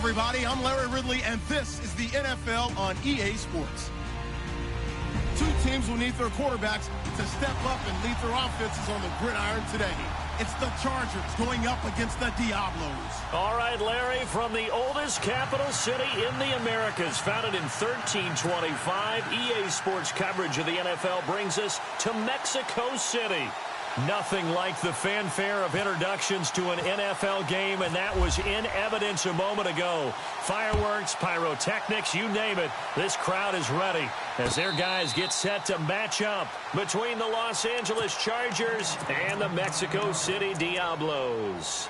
everybody. I'm Larry Ridley, and this is the NFL on EA Sports. Two teams will need their quarterbacks to step up and lead their offenses on the gridiron today. It's the Chargers going up against the Diablos. All right, Larry, from the oldest capital city in the Americas, founded in 1325, EA Sports coverage of the NFL brings us to Mexico City. Nothing like the fanfare of introductions to an NFL game, and that was in evidence a moment ago. Fireworks, pyrotechnics, you name it. This crowd is ready as their guys get set to match up between the Los Angeles Chargers and the Mexico City Diablos.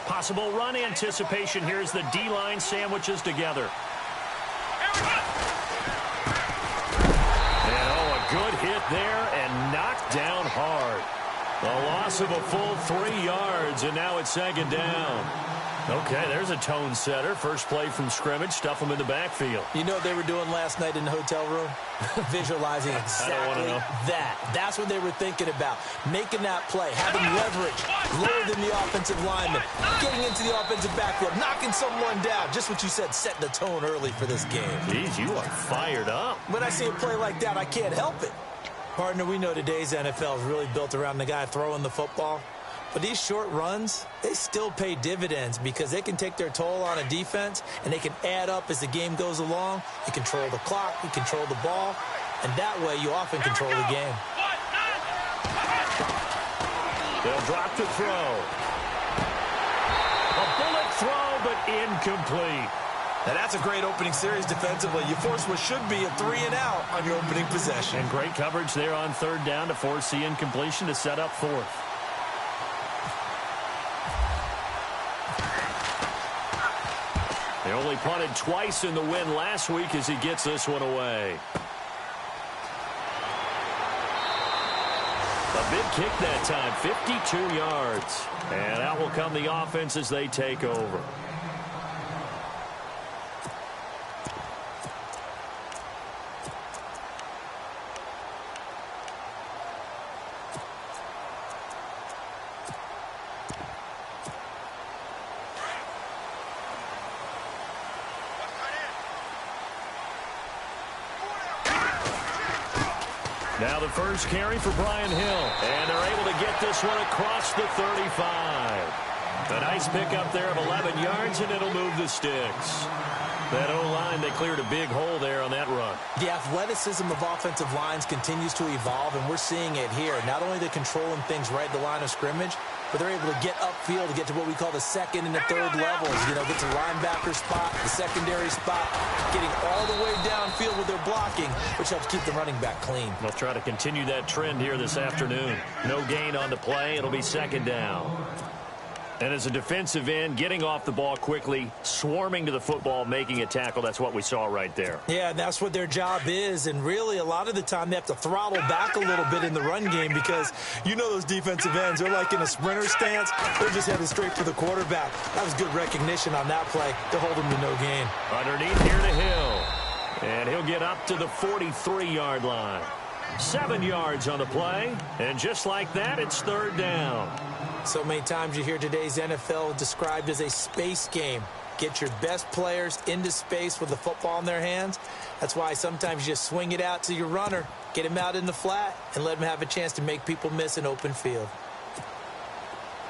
Possible run anticipation here as the D-line sandwiches together. And a good hit there and knocked down hard. A loss of a full 3 yards, and now it's second down. Okay, there's a tone setter. First play from scrimmage, stuff them in the backfield. You know what they were doing last night in the hotel room? Visualizing exactly that. That's what they were thinking about. Making that play, having leverage, lower than the offensive lineman, getting into the offensive backfield, knocking someone down. Just what you said, setting the tone early for this game. Jeez, you are fired up. When I see a play like that, I can't help it. Partner, we know today's NFL is really built around the guy throwing the football. But these short runs, they still pay dividends because they can take their toll on a defense, and they can add up as the game goes along. You control the clock, you control the ball, and that way you often control the game. They'll drop to throw. A bullet throw, but incomplete. Now that's a great opening series defensively. You force what should be a 3-and-out on your opening possession. And great coverage there on third down to force the incompletion to set up fourth. They only punted twice in the win last week as he gets this one away. A big kick that time, 52 yards. And out will come the offense as they take over. Now the first carry for Brian Hill. And they're able to get this one across the 35. A nice pickup there of 11 yards, and it'll move the sticks. That O-line, they cleared a big hole there on that run. The athleticism of offensive lines continues to evolve, and we're seeing it here. Not only are they controlling things right at the line of scrimmage, but they're able to get upfield to get to what we call the second and the third levels. You know, get to linebacker spot, the secondary spot, getting all the way downfield with their blocking, which helps keep the running back clean. They'll try to continue that trend here this afternoon. No gain on the play. It'll be second down. And as a defensive end, getting off the ball quickly, swarming to the football, making a tackle, that's what we saw right there. Yeah, that's what their job is, and really a lot of the time they have to throttle back a little bit in the run game because you know those defensive ends, they're like in a sprinter stance. They're just headed straight for the quarterback. That was good recognition on that play to hold him to no gain. Underneath here to Hill, and he'll get up to the 43-yard line. 7 yards on the play, and just like that, it's third down. So many times you hear today's NFL described as a space game. Get your best players into space with the football in their hands. That's why sometimes you just swing it out to your runner, get him out in the flat, and let him have a chance to make people miss an open field.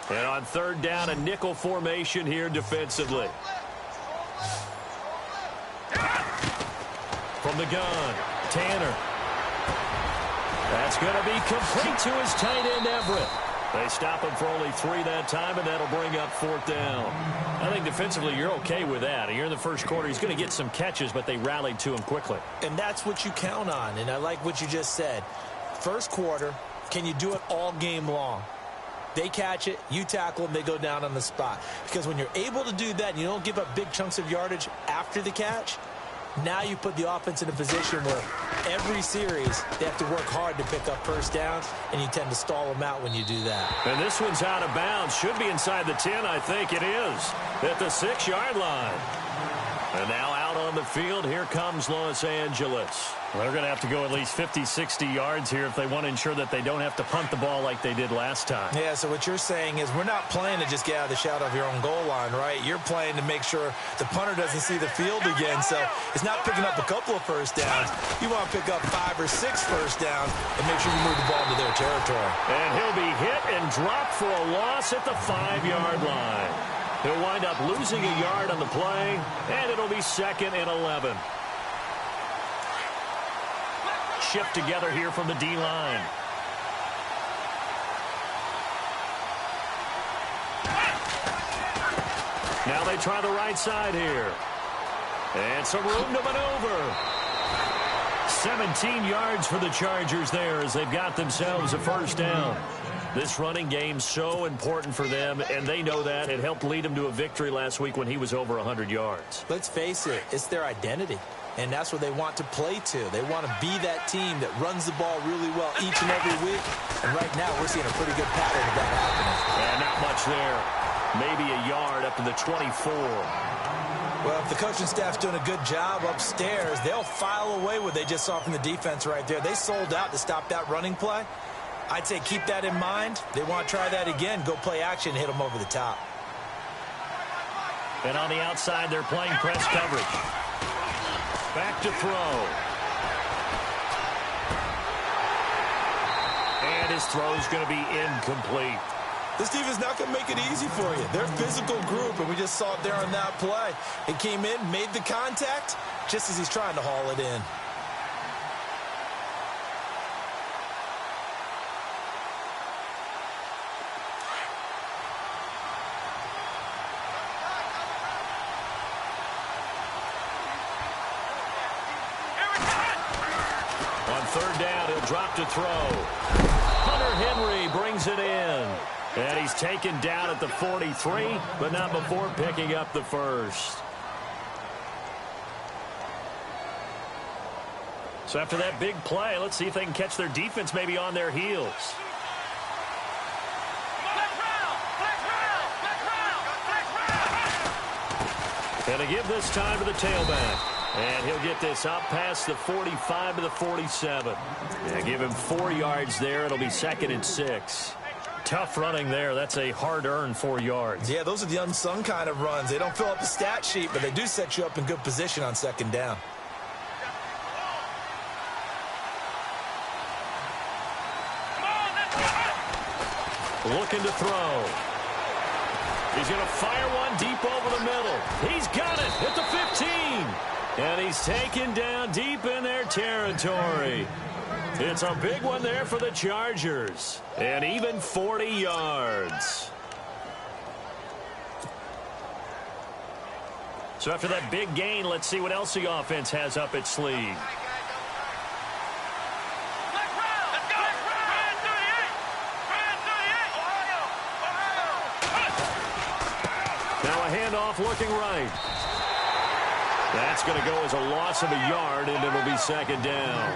And on third down, a nickel formation here defensively. From the gun, Tanner. That's going to be complete to his tight end, Everett. They stop him for only 3 that time, and that'll bring up fourth down. I think defensively you're okay with that. Here in the first quarter, he's going to get some catches, but they rallied to him quickly. And that's what you count on, and I like what you just said. First quarter, can you do it all game long? They catch it, you tackle them, they go down on the spot. Because when you're able to do that and you don't give up big chunks of yardage after the catch, now you put the offense in a position where every series they have to work hard to pick up first downs, and you tend to stall them out when you do that. And this one's out of bounds. Should be inside the 10, I think it is. At the 6-yard line. And now out on the field, here comes Los Angeles. Well, they're going to have to go at least 50, 60 yards here if they want to ensure that they don't have to punt the ball like they did last time. Yeah, so what you're saying is we're not playing to just get out of the shadow of your own goal line, right? You're playing to make sure the punter doesn't see the field again. So it's not picking up a couple of first downs. You want to pick up 5 or 6 first downs and make sure you move the ball into their territory. And he'll be hit and dropped for a loss at the 5-yard line. He'll wind up losing a yard on the play, and it'll be 2nd and 11. Shift together here from the D-line. Now they try the right side here. And some room to maneuver. 17 yards for the Chargers there as they've got themselves a first down. This running game's so important for them, and they know that. It helped lead them to a victory last week when he was over 100 yards. Let's face it, it's their identity. And that's what they want to play to. They want to be that team that runs the ball really well each and every week. And right now, we're seeing a pretty good pattern of that happening. And not much there. Maybe a yard up to the 24. Well, if the coaching staff's doing a good job upstairs, they'll file away what they just saw from the defense right there. They sold out to stop that running play. I'd say keep that in mind. They want to try that again. Go play action, hit them over the top. And on the outside, they're playing press coverage. Back to throw. And his throw's going to be incomplete. This defense not going to make it easy for you. They're a physical group, and we just saw it there on that play. It came in, made the contact, just as he's trying to haul it in. Third down, he'll drop to throw. Hunter Henry brings it in. And he's taken down at the 43, but not before picking up the first. So after that big play, let's see if they can catch their defense maybe on their heels. And to give this time to the tailback. And he'll get this up past the 45 to the 47. Yeah, give him 4 yards there. It'll be 2nd and 6. Tough running there. That's a hard-earned 4 yards. Yeah, those are the unsung kind of runs. They don't fill up the stat sheet, but they do set you up in good position on 2nd down. Looking to throw. He's going to fire one deep over the middle. He's got it at the 15. And he's taken down deep in their territory. It's a big one there for the Chargers. And even 40 yards. So after that big gain, let's see what else the offense has up its sleeve. Now a handoff looking right. That's going to go as a loss of a yard, and it'll be 2nd down.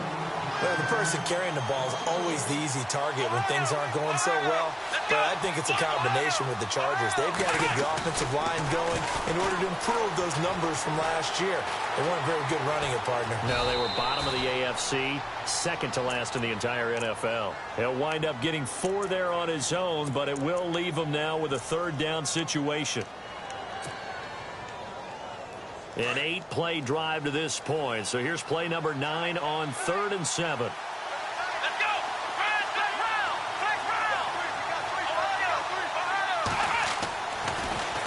Well, the person carrying the ball is always the easy target when things aren't going so well. But I think it's a combination with the Chargers. They've got to get the offensive line going in order to improve those numbers from last year. They weren't very good running it, partner. No, they were bottom of the AFC, 2nd to last in the entire NFL. He'll wind up getting 4 there on his own, but it will leave him now with a 3rd down situation. An 8-play drive to this point. So here's play number 9 on 3rd and 7. Let's go!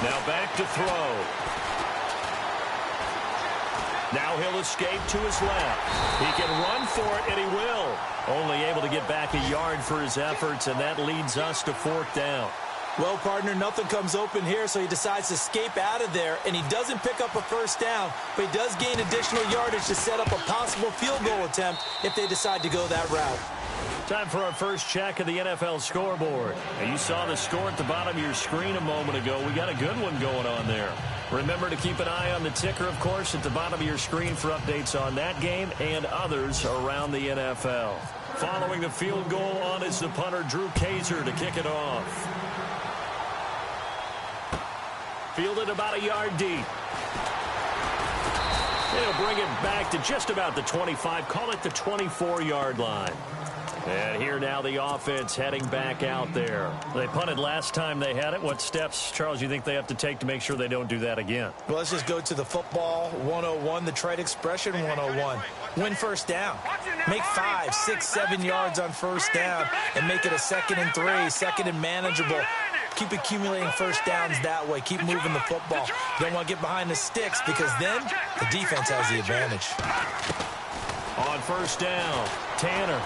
Now back to throw. Now he'll escape to his left. He can run for it, and he will. Only able to get back a yard for his efforts, and that leads us to 4th down. Well, partner, nothing comes open here, so he decides to escape out of there, and he doesn't pick up a first down, but he does gain additional yardage to set up a possible field goal attempt if they decide to go that route. Time for our first check of the NFL scoreboard. And you saw the score at the bottom of your screen a moment ago. We got a good one going on there. Remember to keep an eye on the ticker, of course, at the bottom of your screen for updates on that game and others around the NFL. Following the field goal on is the punter, Drew Kaiser, to kick it off. Fielded about a yard deep. They'll bring it back to just about the 25. Call it the 24-yard line. And here now the offense heading back out there. They punted last time they had it. What steps, Charles, you think they have to take to make sure they don't do that again? Well, let's just go to the football 101, the trade expression 101. Win first down. Make 5, 6, 7 yards on first down and make it a 2nd and 3, 2nd and manageable. Keep accumulating first downs that way. Keep moving the football. You don't want to get behind the sticks because then the defense has the advantage. On first down, Tanner.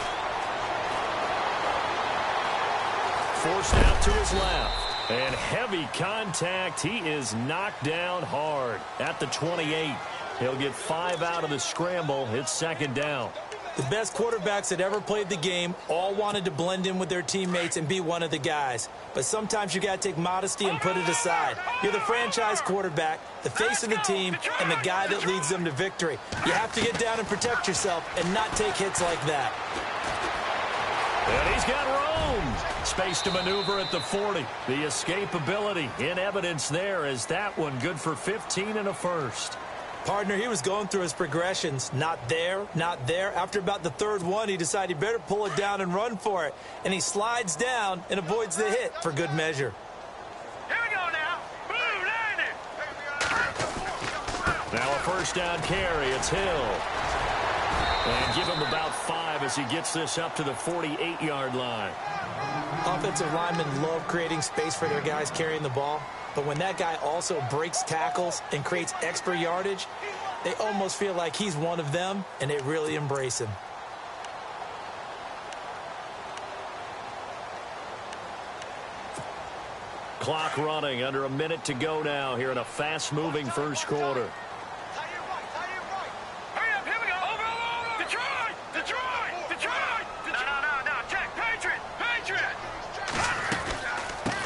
Forced out to his left. And heavy contact. He is knocked down hard at the 28. He'll get 5 out of the scramble. It's 2nd down. The best quarterbacks that ever played the game all wanted to blend in with their teammates and be one of the guys. But sometimes you got to take modesty and put it aside. You're the franchise quarterback, the face of the team, and the guy that leads them to victory. You have to get down and protect yourself and not take hits like that. And he's got room. Space to maneuver at the 40. The escapability in evidence there is that one good for 15 and a first. Partner, he was going through his progressions. Not there, not there. After about the 3rd one, he decided he better pull it down and run for it. And he slides down and avoids the hit for good measure. Here we go now. Blue landing. Now a first down carry. It's Hill. And give him about 5 as he gets this up to the 48-yard line. Offensive linemen love creating space for their guys carrying the ball. But when that guy also breaks tackles and creates extra yardage, they almost feel like he's one of them, and they really embrace him. Clock running, under a minute to go now here in a fast-moving first quarter. Hurry up, here we go. Over. Detroit. No. Check. Patriot.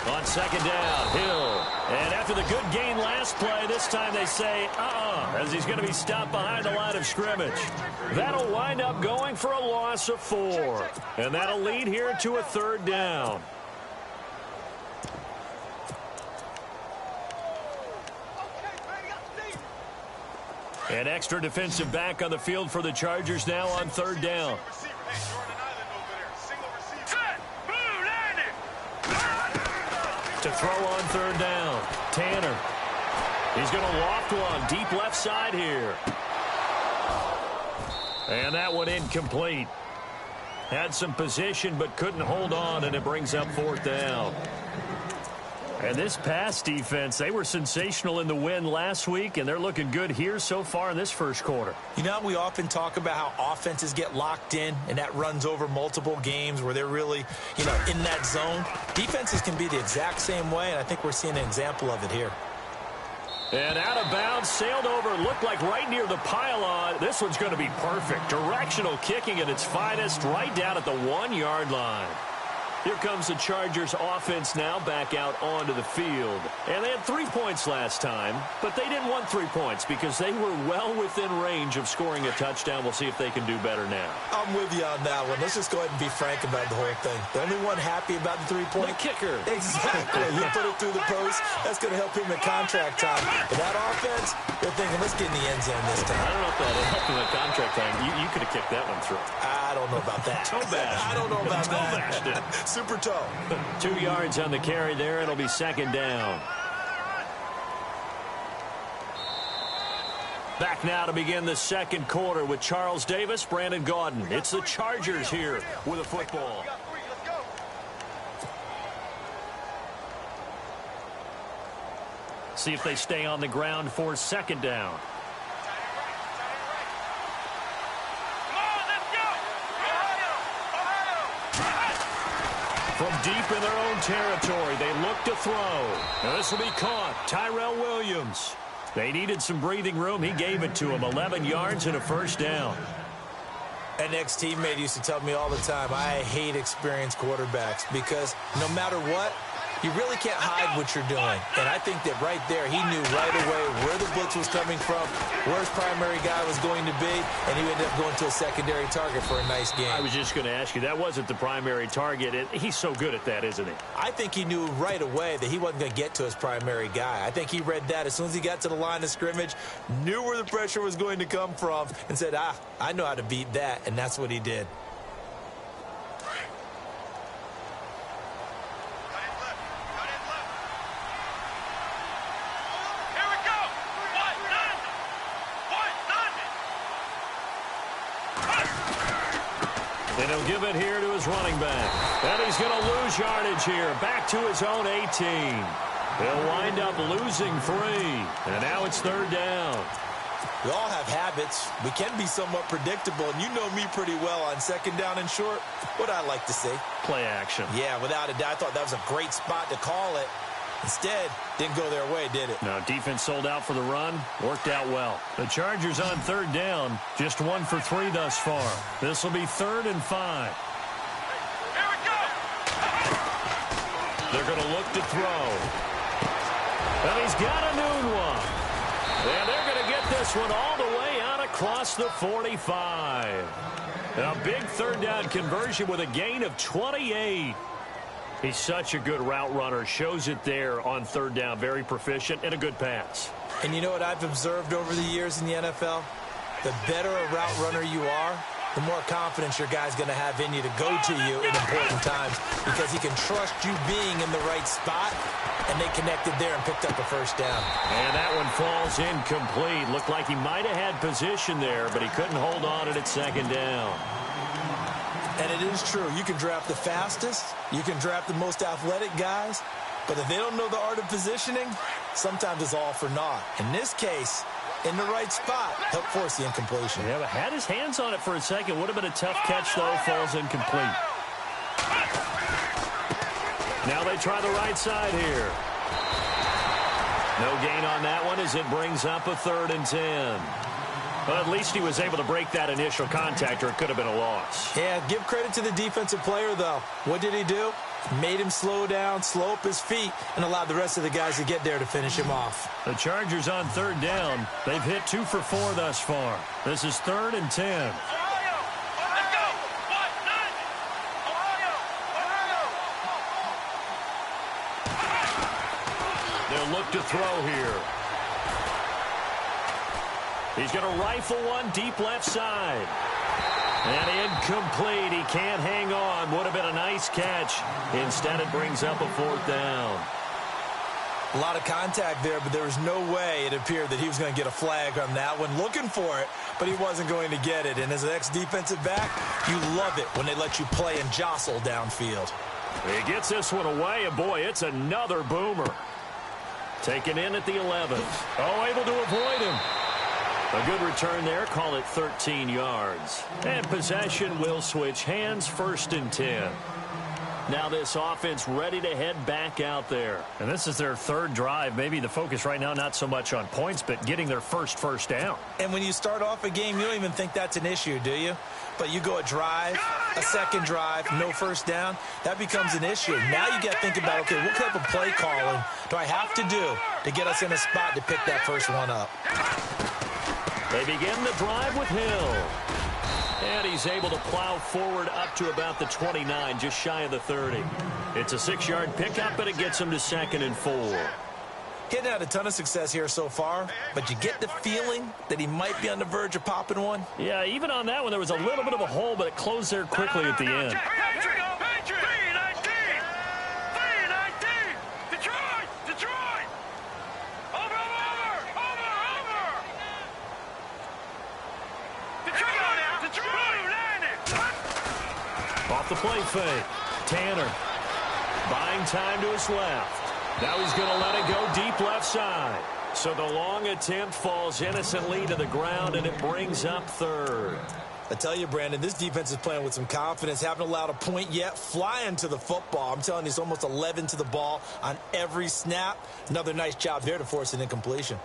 On 2nd down, Hill. And after the good gain last play, this time they say, as he's going to be stopped behind the line of scrimmage. That'll wind up going for a loss of 4. And that'll lead here to a 3rd down. An extra defensive back on the field for the Chargers now on 3rd down. To throw on 3rd down, Tanner. He's going to loft one deep left side here. And that one incomplete. Had some position but couldn't hold on, and it brings up 4th down. And this pass defense, they were sensational in the win last week, and they're looking good here so far in this first quarter. You know, we often talk about how offenses get locked in, and that runs over multiple games where they're really, in that zone. Defenses can be the exact same way, and I think we're seeing an example of it here. And out of bounds, sailed over, looked like right near the pylon. This one's going to be perfect. Directional kicking at its finest, right down at the 1-yard line. Here comes the Chargers offense now back out onto the field. And they had 3 points last time, but they didn't want 3 points because they were well within range of scoring a touchdown. We'll see if they can do better now. I'm with you on that one. Let's just go ahead and be frank about the whole thing. The only one happy about the 3-point kicker. Exactly. You put it through the post. That's going to help him in contract time. But that offense, they're thinking, let's get in the end zone this time. I don't know if that helped him in contract time. You could have kicked that one through. I don't know about that. Toe bash. I don't know about Toe that. bashed it. Super toe. 2 yards on the carry there. It'll be 2nd down. Back now to begin the 2nd quarter with Charles Davis, Brandon Gaudin. It's the Chargers here with a football. See if they stay on the ground for 2nd down. From deep in their own territory, they look to throw. Now this will be caught. Tyrell Williams. They needed some breathing room. He gave it to him. 11 yards and a 1st down. An ex-teammate used to tell me all the time, I hate experienced quarterbacks because no matter what, You really can't hide what you're doing. And I think that right there, he knew right away where the blitz was coming from, where his primary guy was going to be, and he ended up going to a secondary target for a nice game. I was just going to ask you, that wasn't the primary target. He's so good at that, isn't he? I think he knew right away that he wasn't going to get to his primary guy. I think he read that as soon as he got to the line of scrimmage, knew where the pressure was going to come from, and said, I know how to beat that, and that's what he did. And he'll give it here to his running back. And he's going to lose yardage here. Back to his own 18. He'll wind up losing 3. And now it's 3rd down. We all have habits. We can be somewhat predictable. And you know me pretty well on 2nd down and short. What I like to see. Play action. Yeah, without a doubt. I thought that was a great spot to call it. Instead, didn't go their way, did it? No, defense sold out for the run. Worked out well. The Chargers on 3rd down. Just 1 for 3 thus far. This will be 3rd and 5. Here we go! They're going to look to throw. And he's got a new one. And they're going to get this one all the way out across the 45. A big 3rd down conversion with a gain of 28. He's such a good route runner. Shows it there on 3rd down. Very proficient and a good pass. And you know what I've observed over the years in the NFL? The better a route runner you are, the more confidence your guy's going to have in you to go to you in important times because he can trust you being in the right spot, and they connected there and picked up the 1st down. And that one falls incomplete. Looked like he might have had position there, but he couldn't hold on it at 2nd down. And it is true. You can draft the fastest. You can draft the most athletic guys. But if they don't know the art of positioning, sometimes it's all for naught. In this case, in the right spot, helped force the incompletion. Yeah, but had his hands on it for a second. Would have been a tough catch, though. Falls incomplete. Now they try the right side here. No gain on that one as it brings up a 3rd and 10. Well, at least he was able to break that initial contact, or it could have been a loss. Yeah, give credit to the defensive player, though. What did he do? Made him slow down, slow up his feet, and allowed the rest of the guys to get there to finish him off. The Chargers on 3rd down. They've hit 2 for 4 thus far. This is 3rd and 10. Ohio! Let's go! 1-9! Ohio! They'll look to throw here. He's going to rifle one deep left side. And incomplete. He can't hang on. Would have been a nice catch. Instead, it brings up a 4th down. A lot of contact there, but there was no way it appeared that he was going to get a flag on that one. Looking for it, but he wasn't going to get it. And as an ex-defensive back, you love it when they let you play and jostle downfield. He gets this one away, and boy, it's another boomer. Taken in at the 11th. Oh, able to avoid him. A good return there. Call it 13 yards. And possession will switch hands. 1st and 10. Now this offense ready to head back out there. And this is their 3rd drive. Maybe the focus right now not so much on points, but getting their first down. And when you start off a game, you don't even think that's an issue, do you? But you go a drive, a 2nd drive, no 1st down, that becomes an issue. Now you got to think about, okay, what type of play calling do I have to do to get us in a spot to pick that first one up? They begin the drive with Hill. And he's able to plow forward up to about the 29, just shy of the 30. It's a 6-yard pickup, but it gets him to 2nd and 4. He hadn't had a ton of success here so far, but you get the feeling that he might be on the verge of popping one. Yeah, even on that one, there was a little bit of a hole, but it closed there quickly at the end. Patriot! 3-19! Detroit! Over! Off the play fake. Tanner buying time to his left. Now he's going to let it go deep left side. So the long attempt falls innocently to the ground, and it brings up 3rd. I tell you, Brandon, this defense is playing with some confidence. Haven't allowed a point yet. Flying to the football. I'm telling you, it's almost 11 to the ball on every snap. Another nice job there to force an incompletion.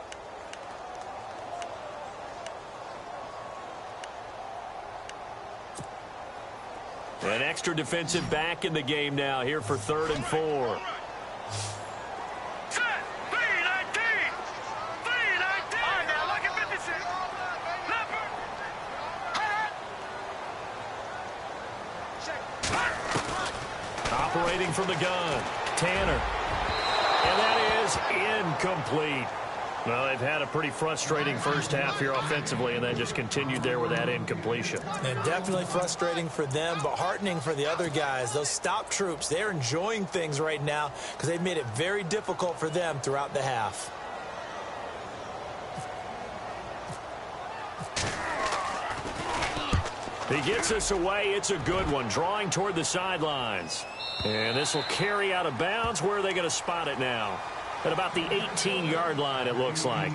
An extra defensive back in the game now here for 3rd and 4. Set. 319. 319. All right, now, look at 56. Leopard. Operating from the gun, Tanner. And that is incomplete. Well, they've had a pretty frustrating first half here offensively, and then just continued there with that incompletion. And definitely frustrating for them, but heartening for the other guys. Those stop troops, they're enjoying things right now because they've made it very difficult for them throughout the half. He gets us away. It's a good one, drawing toward the sidelines. And this will carry out of bounds. Where are they going to spot it now? At about the 18-yard line, it looks like.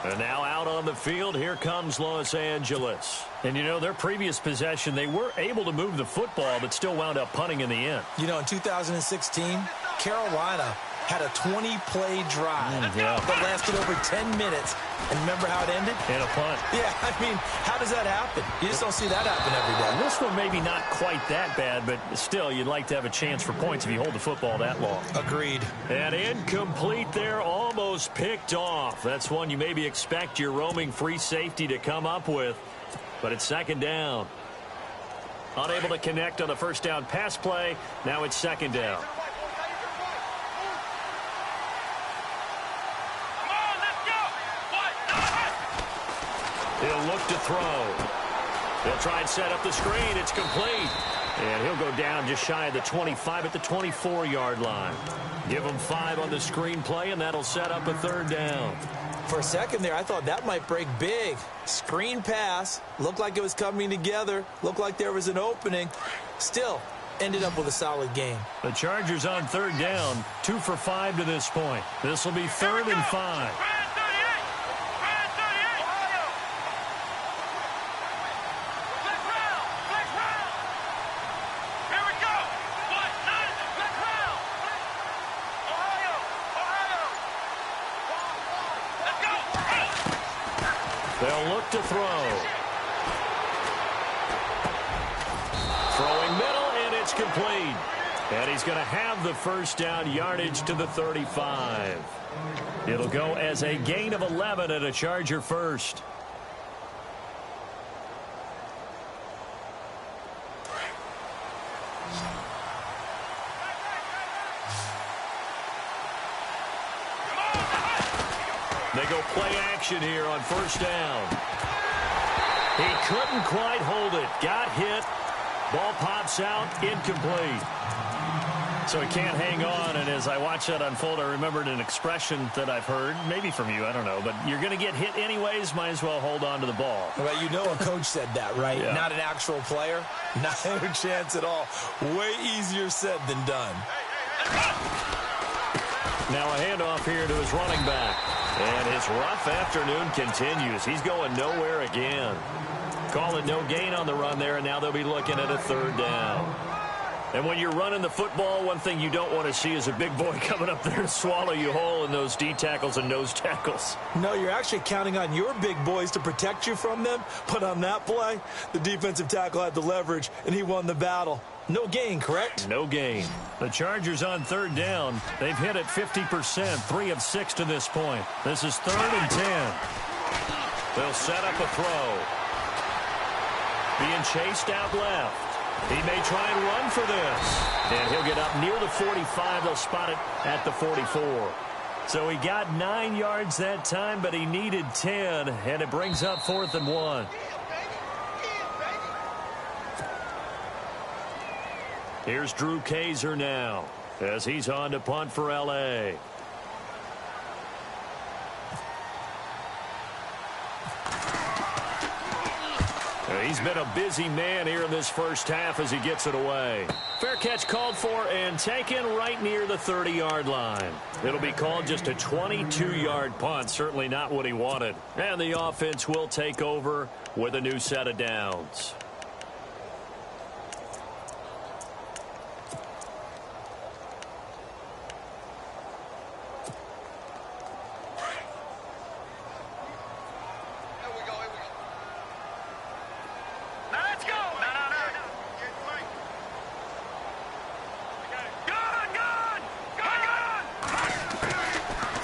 And now out on the field, here comes Los Angeles. And, you know, their previous possession, they were able to move the football, but still wound up punting in the end. You know, in 2016, Carolina had a 20-play drive that lasted over 10 minutes. And remember how it ended? In a punt. Yeah, I mean, how does that happen? You just don't see that happen every day. This one maybe not quite that bad, but still, you'd like to have a chance for points if you hold the football that long. Agreed. And incomplete there, almost picked off. That's one you maybe expect your roaming free safety to come up with, but it's second down. Unable to connect on the first down pass play. Now it's second down. He'll look to throw. They'll try and set up the screen. It's complete. And he'll go down just shy of the 25 at the 24-yard line. Give him 5 on the screen play, and that'll set up a third down. For a second there, I thought that might break big. Screen pass. Looked like it was coming together. Looked like there was an opening. Still, ended up with a solid game. The Chargers on third down, 2 for 5 to this point. This will be third and 5. They'll look to throw. Throwing middle, and it's complete. And he's going to have the first down, yardage to the 35. It'll go as a gain of 11 and a Charger first. They go play action here on first down. He couldn't quite hold it. Got hit. Ball pops out. Incomplete. So he can't hang on. And as I watch that unfold, I remembered an expression that I've heard, maybe from you, I don't know. But you're going to get hit anyways. Might as well hold on to the ball. Well, you know a coach said that, right? Yeah. Not an actual player. Not a chance at all. Way easier said than done. Now a handoff here to his running back. And his rough afternoon continues. He's going nowhere again. Call it no gain on the run there, and now they'll be looking at a third down. And when you're running the football, one thing you don't want to see is a big boy coming up there to swallow you whole in those D tackles and nose tackles. No, you're actually counting on your big boys to protect you from them. But on that play, the defensive tackle had the leverage, and he won the battle. No gain, correct? No gain. The Chargers on third down. They've hit it 50%, 3 of 6 to this point. This is 3rd and 10. They'll set up a throw. Being chased out left. He may try and run for this. And he'll get up near the 45. They'll spot it at the 44. So he got 9 yards that time, but he needed 10, and it brings up 4th and 1. Here's Drew Kaiser now as he's on to punt for L.A. He's been a busy man here in this first half as he gets it away. Fair catch called for and taken right near the 30-yard line. It'll be called just a 22-yard punt, certainly not what he wanted. And the offense will take over with a new set of downs.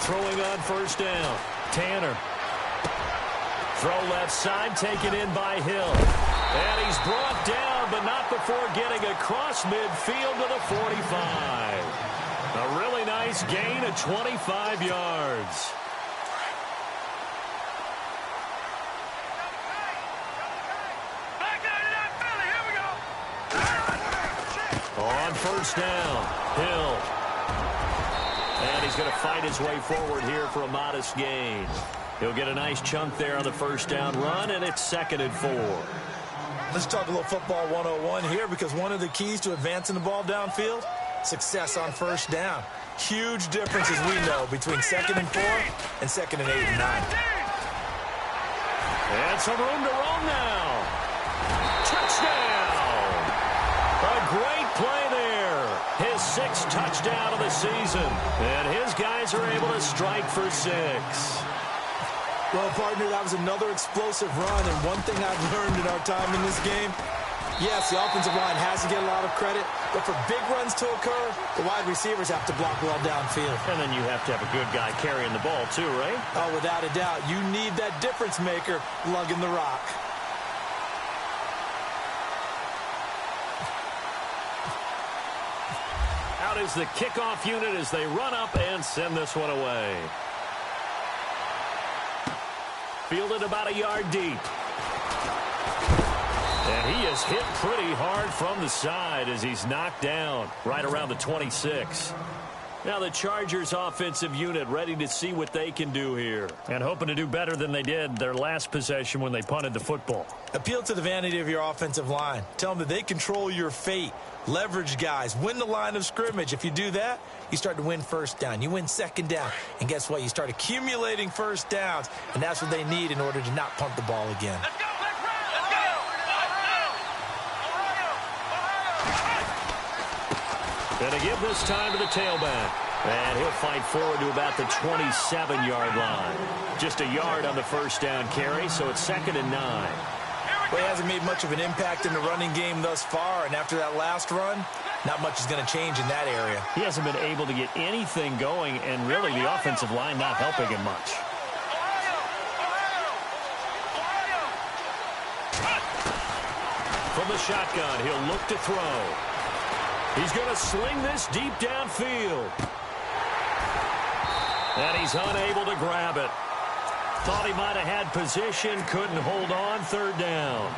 throwing on first down. Tanner. Throw left side, taken in by Hill. And he's brought down, but not before getting across midfield to the 45. A really nice gain of 25 yards. On first down, Hill. And he's going to fight his way forward here for a modest gain. He'll get a nice chunk there on the first down run, and it's 2nd and 4. Let's talk a little football 101 here, because one of the keys to advancing the ball downfield, success on first down. Huge difference, as we know, between 2nd and 4 and 2nd and 8 and 9. And some room to roam now. Touchdown! A great play there. His 6th touchdown of the season. And his guys are able to strike for 6. Well, partner, that was another explosive run, and one thing I've learned in our time in this game, yes, the offensive line has to get a lot of credit, but for big runs to occur, the wide receivers have to block well downfield. And then you have to have a good guy carrying the ball too, right? Oh, without a doubt. You need that difference maker lugging the rock. Out is the kickoff unit as they run up and send this one away. Fielded about a yard deep. And he is hit pretty hard from the side as he's knocked down right around the 26. Now the Chargers offensive unit ready to see what they can do here. And hoping to do better than they did their last possession when they punted the football. Appeal to the vanity of your offensive line. Tell them that they control your fate. Leverage guys. Win the line of scrimmage. If you do that, you start to win first down. You win second down. And guess what? You start accumulating first downs. And that's what they need in order to not punt the ball again. Let's go, let's go! Gonna give this time to the tailback. And he'll fight forward to about the 27-yard line. Just a yard on the first down carry, so it's 2nd and 9. Well, he hasn't made much of an impact in the running game thus far, and after that last run, not much is going to change in that area. He hasn't been able to get anything going, and really the offensive line not helping him much. From the shotgun, he'll look to throw. He's going to sling this deep downfield. And he's unable to grab it. Thought he might have had position, couldn't hold on, 3rd down.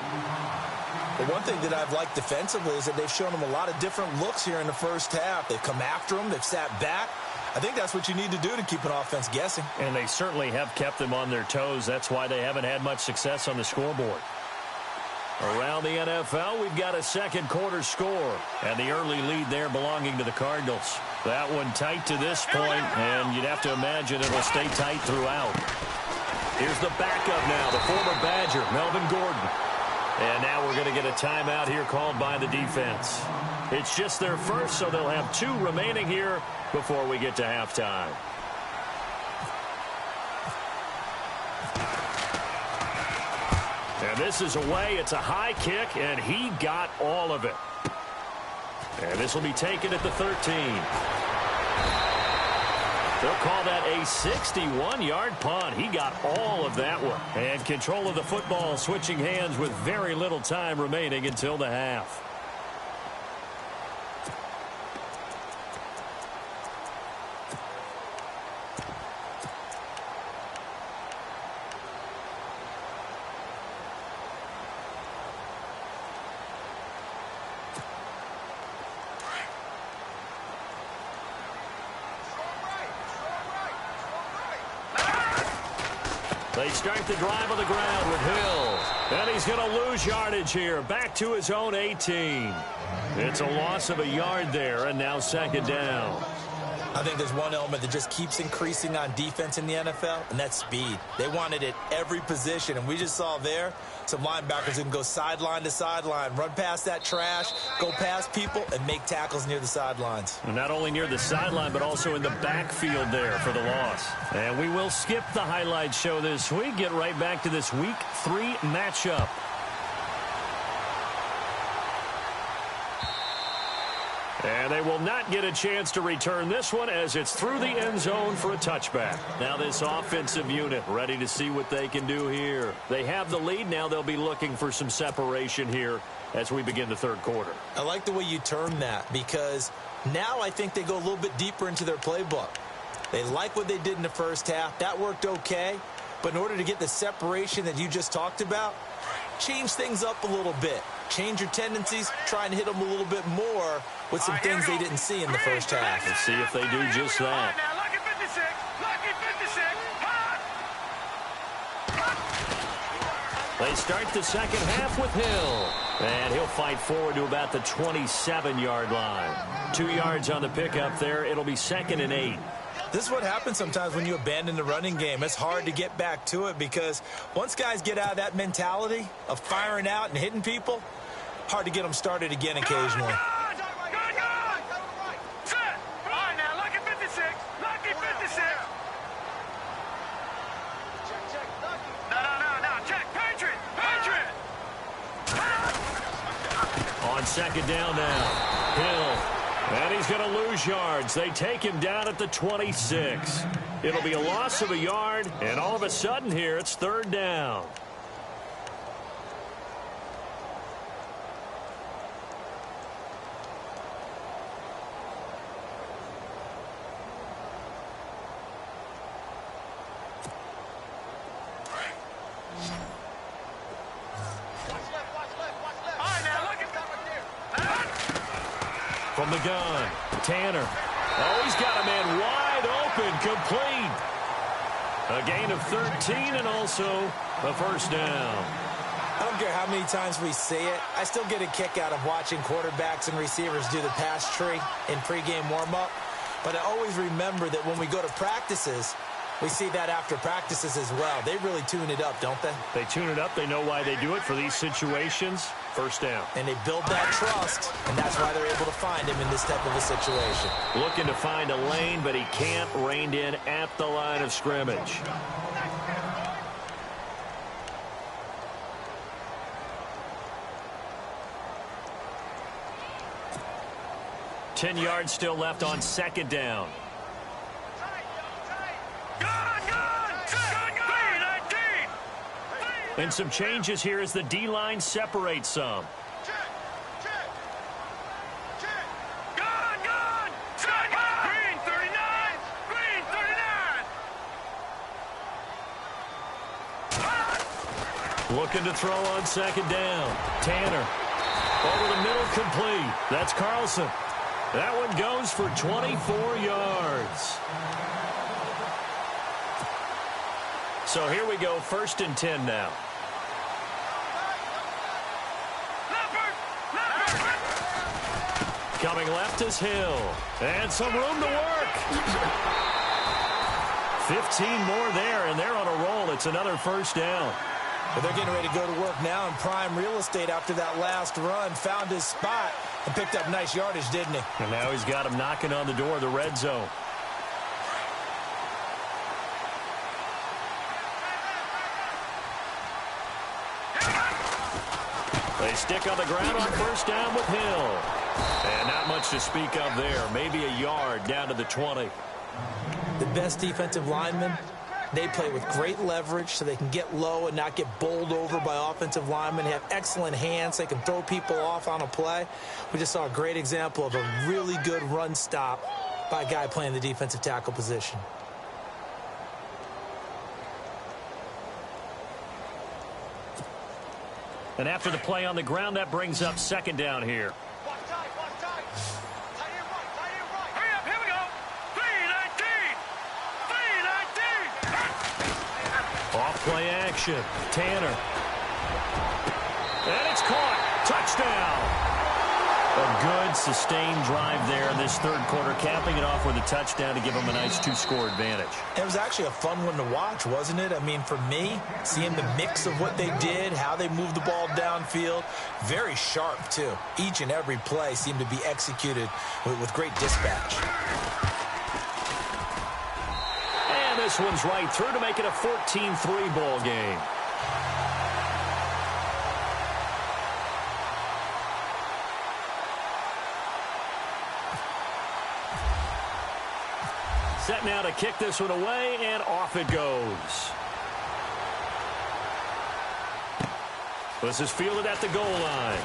But one thing that I've liked defensively is that they've shown him a lot of different looks here in the first half. They've come after him, they've sat back. I think that's what you need to do to keep an offense guessing. And they certainly have kept them on their toes. That's why they haven't had much success on the scoreboard. Around the NFL, we've got a second quarter score. And the early lead there belonging to the Cardinals. That one tight to this point, and you'd have to imagine it'll stay tight throughout. Here's the backup now, the former Badger, Melvin Gordon. And now we're going to get a timeout here called by the defense. It's just their first, so they'll have 2 remaining here before we get to halftime. And this is away. It's a high kick, and he got all of it. And this will be taken at the 13. They'll call that a 61-yard punt. He got all of that one. And control of the football switching hands with very little time remaining until the half. They start the drive on the ground with Hill. And he's going to lose yardage here. Back to his own 18. It's a loss of a yard there, and now 2nd down. I think there's one element that just keeps increasing on defense in the NFL, and that's speed. They want it at every position, and we just saw there some linebackers who can go sideline to sideline, run past that trash, go past people, and make tackles near the sidelines. And not only near the sideline, but also in the backfield there for the loss. And we will skip the highlight show this week, get right back to this Week 3 matchup. And they will not get a chance to return this one as it's through the end zone for a touchback. Now this offensive unit ready to see what they can do here. They have the lead. Now they'll be looking for some separation here as we begin the third quarter. I like the way you term that, because now I think they go a little bit deeper into their playbook. They like what they did in the first half. That worked okay. But in order to get the separation that you just talked about, change things up a little bit. Change your tendencies, try and hit them a little bit more with some things they didn't see in the first half. Let's see if they do just that. Now, lucky 56, lucky 56, hot. They start the second half with Hill. And he'll fight forward to about the 27-yard line. 2 yards on the pickup there. It'll be 2nd and 8. This is what happens sometimes when you abandon the running game. It's hard to get back to it because once guys get out of that mentality of firing out and hitting people, hard to get them started again occasionally. Set. All right, now, lucky 56, lucky 56. No, check, Patriot. On second down now, Hill. And he's going to lose yards. They take him down at the 26. It'll be a loss of a yard, and all of a sudden here, it's 3rd down. From the gun, Tanner. Oh, he's got a man wide open, complete. A gain of 13 and also a 1st down. I don't care how many times we see it. I still get a kick out of watching quarterbacks and receivers do the pass tree in pregame warm-up. But I always remember that when we go to practices, we see that after practices as well. They really tune it up, don't they? They tune it up. They know why they do it for these situations. 1st down. And they build that trust, and that's why they're able to find him in this type of a situation. Looking to find a lane, but he can't. Reined in at the line of scrimmage. Ten yards still left on 2nd down. And some changes here as the D-line separates some. Green 39, green 39. Looking to throw on 2nd down. Tanner. Over the middle, complete. That's Carlson. That one goes for 24 yards. So here we go, 1st and 10 now. Coming left is Hill. And some room to work. 15 more there, and they're on a roll. It's another 1st down. But they're getting ready to go to work now in prime real estate after that last run. Found his spot and picked up nice yardage, didn't he? And now he's got him knocking on the door of the red zone. They stick on the ground on 1st down with Hill. And not much to speak of there. Maybe a yard down to the 20. The best defensive linemen, they play with great leverage so they can get low and not get bowled over by offensive linemen. They have excellent hands. They can throw people off on a play. We just saw a great example of a really good run stop by a guy playing the defensive tackle position. And after the play on the ground, that brings up 2nd down here. Hurry up, here we go. 3-19. Off play action. Tanner. And it's caught. Touchdown. A good, sustained drive there in this 3rd quarter, capping it off with a touchdown to give them a nice 2-score advantage. It was actually a fun one to watch, wasn't it? I mean, for me, seeing the mix of what they did, how they moved the ball downfield, very sharp, too. Each and every play seemed to be executed with great dispatch. And this one's right through to make it a 14-3 ball game. Set now to kick this one away, and off it goes. This is fielded at the goal line.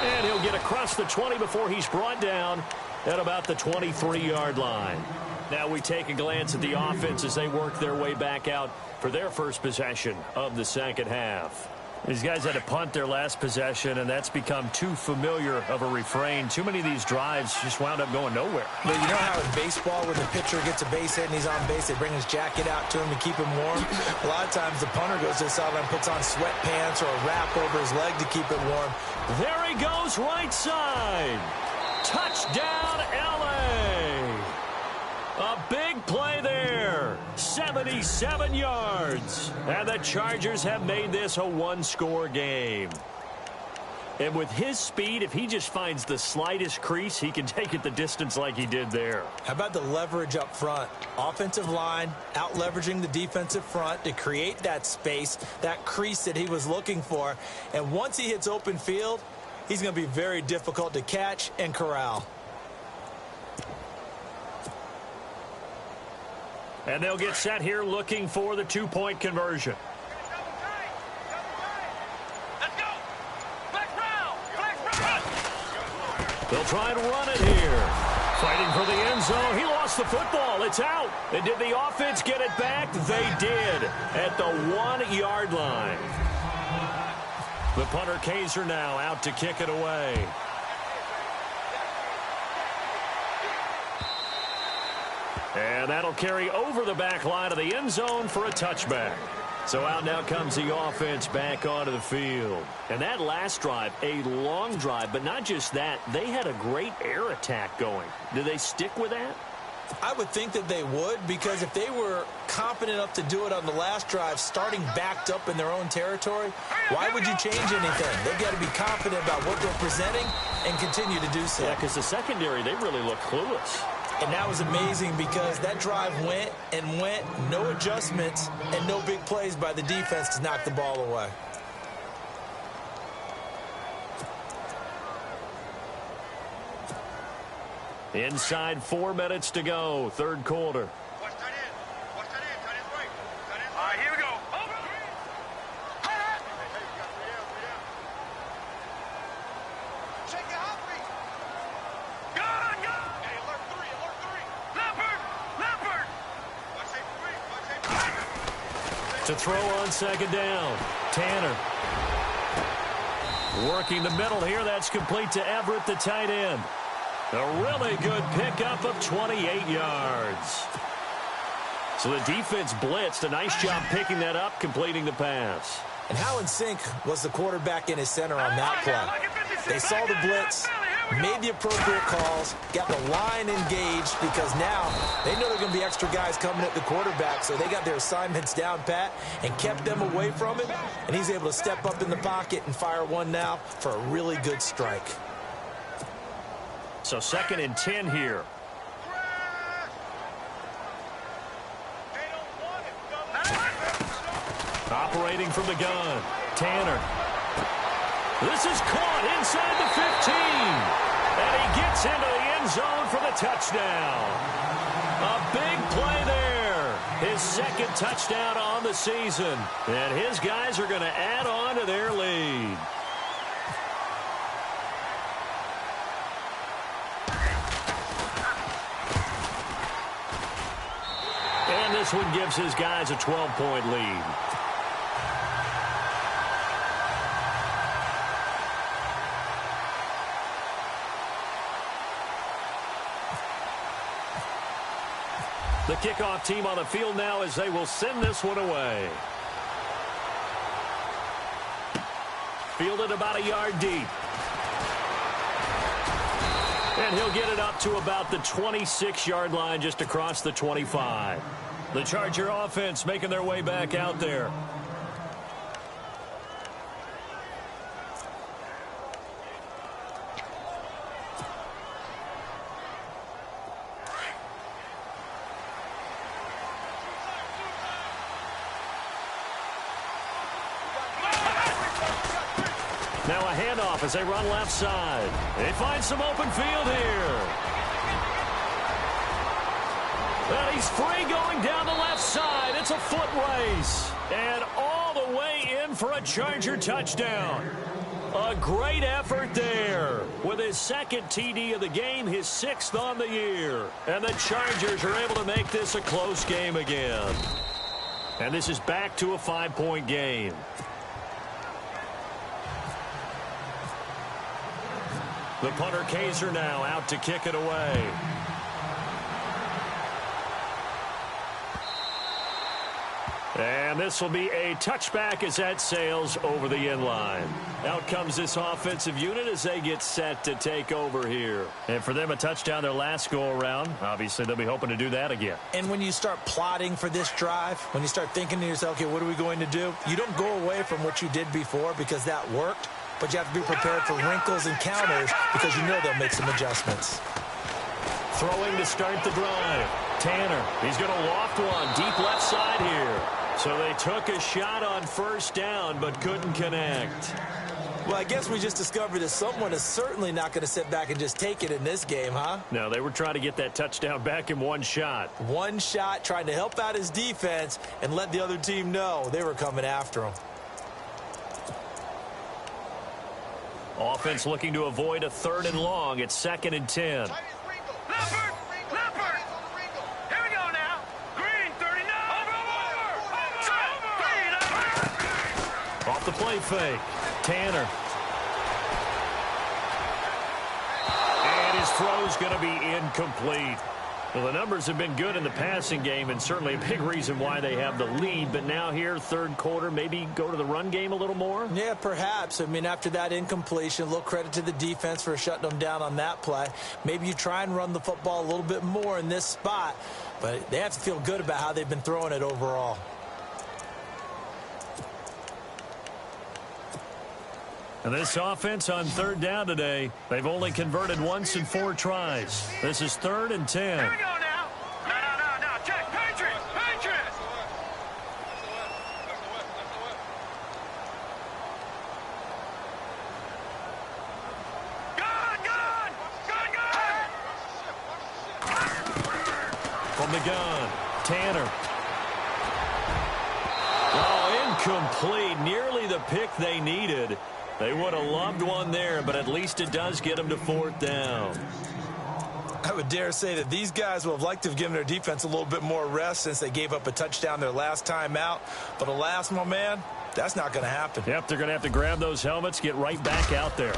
And he'll get across the 20 before he's brought down at about the 23-yard line. Now we take a glance at the offense as they work their way back out for their first possession of the second half. These guys had to punt their last possession, and that's become too familiar of a refrain. Too many of these drives just wound up going nowhere. But you know how in baseball, when the pitcher gets a base hit and he's on base, they bring his jacket out to him to keep him warm? A lot of times the punter goes to the sideline, puts on sweatpants or a wrap over his leg to keep it warm. There he goes, right side. Touchdown, LA. A big play there. 77 yards. And the Chargers have made this a one-score game. And with his speed, if he just finds the slightest crease, he can take it the distance like he did there. How about the leverage up front? Offensive line out-leveraging the defensive front to create that space, that crease that he was looking for. And once he hits open field, he's going to be very difficult to catch and corral. And they'll get set here looking for the two-point conversion. They'll try and run it here. Fighting for the end zone. He lost the football. It's out. And did the offense get it back? They did at the 1-yard line. The punter Kaiser now out to kick it away. And that'll carry over the back line of the end zone for a touchback. So out now comes the offense back onto the field. And that last drive, a long drive, but not just that. They had a great air attack going. Did they stick with that? I would think that they would, because if they were confident enough to do it on the last drive, starting backed up in their own territory, why would you change anything? They've got to be confident about what they're presenting and continue to do so. Yeah, because the secondary, they really look clueless. And that was amazing because that drive went and went, no adjustments, and no big plays by the defense to knock the ball away. Inside 4 minutes to go, third quarter. Watch that in. Watch that in. Tight end right. Tight end right. All right, here we go. Over. Check it out, please. Gun, gun. Hey, alert 3, alert 3. Leopard, leopard. Watch that 3, watch that 3. To throw on second down, Tanner. Working the middle here, that's complete to Everett, the tight end. A really good pickup of 28 yards. So the defense blitzed. A nice job picking that up, completing the pass. And how in sync was the quarterback in his center on that play? They saw the blitz, made the appropriate calls, got the line engaged, because now they know there are going to be extra guys coming at the quarterback, so they got their assignments down pat and kept them away from him, and he's able to step up in the pocket and fire one now for a really good strike. So 2nd and 10 here. Operating from the gun, Tanner. This is caught inside the 15. And he gets into the end zone for the touchdown. A big play there. His 2nd touchdown on the season. And his guys are going to add on to their lead. And this one gives his guys a 12-point lead. The kickoff team on the field now as they will send this one away. Fielded about a yard deep. And he'll get it up to about the 26-yard line, just across the 25. The Charger offense making their way back out there. Now a handoff as they run left side. They find some open field here. And he's free going down the left side. It's a foot race. And all the way in for a Charger touchdown. A great effort there. With his second TD of the game, his 6th on the year. And the Chargers are able to make this a close game again. And this is back to a 5-point game. The punter Kaiser now out to kick it away. And this will be a touchback as that sails over the end line. Out comes this offensive unit as they get set to take over here. And for them, a touchdown their last go-around. Obviously, they'll be hoping to do that again. And when you start plotting for this drive, when you start thinking to yourself, okay, what are we going to do? You don't go away from what you did before because that worked, but you have to be prepared for wrinkles and counters because you know they'll make some adjustments. Throwing to start the drive. Tanner, he's going to loft one deep left side here. So they took a shot on first down, but couldn't connect. Well, I guess we just discovered that someone is certainly not going to sit back and just take it in this game, huh? No, they were trying to get that touchdown back in one shot. One shot, trying to help out his defense and let the other team know they were coming after him. Offense looking to avoid a 3rd and long. It's 2nd and 10. Off the play fake. Tanner. And his throw's going to be incomplete. Well, the numbers have been good in the passing game and certainly a big reason why they have the lead. But now here, 3rd quarter, maybe go to the run game a little more? Yeah, perhaps. I mean, after that incompletion, a little credit to the defense for shutting them down on that play. Maybe you try and run the football a little bit more in this spot. But they have to feel good about how they've been throwing it overall. And this offense on 3rd down today, they've only converted once in 4 tries. This is 3rd and 10. Here we go now. No. Check. Patriots. Gun. From the gun, Tanner. Oh, incomplete. Nearly the pick they needed. They would have loved one there, but at least it does get them to 4th down. I would dare say that these guys would have liked to have given their defense a little bit more rest since they gave up a touchdown their last time out. But alas, my man, that's not going to happen. Yep, they're going to have to grab those helmets, get right back out there.